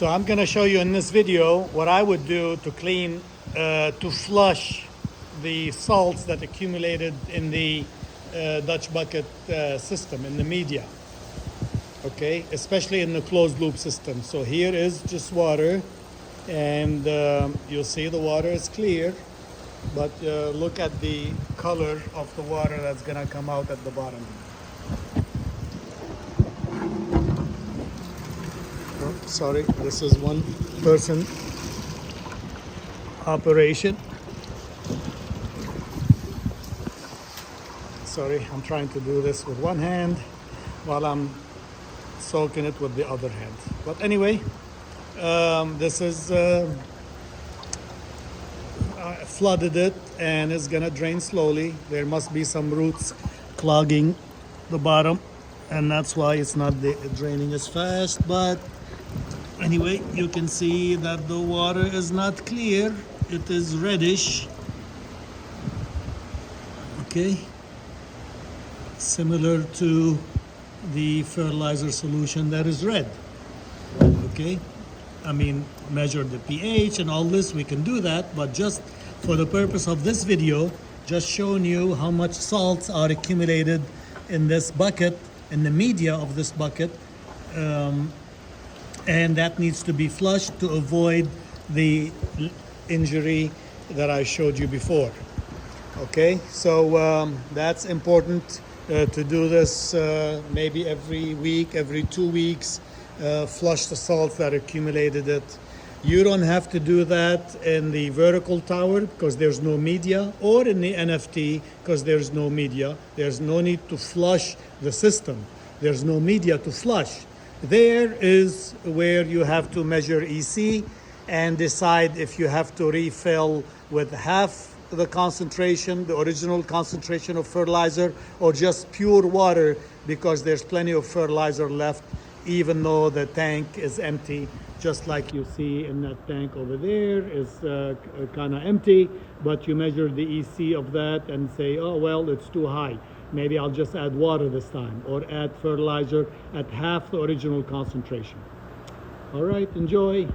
So I'm going to show you in this video what I would do to clean, to flush the salts that accumulated in the Dutch bucket system, in the media. Okay, especially in the closed loop system. So here is just water, and you'll see the water is clear, but look at the color of the water that's going to come out at the bottom. Oh, sorry, this is one person operation. Sorry, I'm trying to do this with one hand while I'm soaking it with the other hand. But anyway, this is flooded it, and it's gonna drain slowly. There must be some roots clogging the bottom, and that's why it's not draining as fast. But anyway, you can see that the water is not clear. It is reddish. Okay, similar to the fertilizer solution that is red. Okay, I mean, measure the pH and all this, we can do that, but just for the purpose of this video, just showing you how much salts are accumulated in this bucket, in the media of this bucket, and that needs to be flushed to avoid the injury that I showed you before. Okay, so that's important to do this maybe every week, every 2 weeks, flush the salts that accumulated it. You don't have to do that in the vertical tower because there's no media, or in the NFT because there's no media. There's no need to flush the system. There's no media to flush. There is where you have to measure EC and decide if you have to refill with half the concentration, the original concentration of fertilizer, or just pure water because there's plenty of fertilizer left even though the tank is empty, just like you see in that tank over there is kind of empty, but you measure the EC of that and say, oh well, it's too high, maybe I'll just add water this time, or add fertilizer at half the original concentration. All right, enjoy.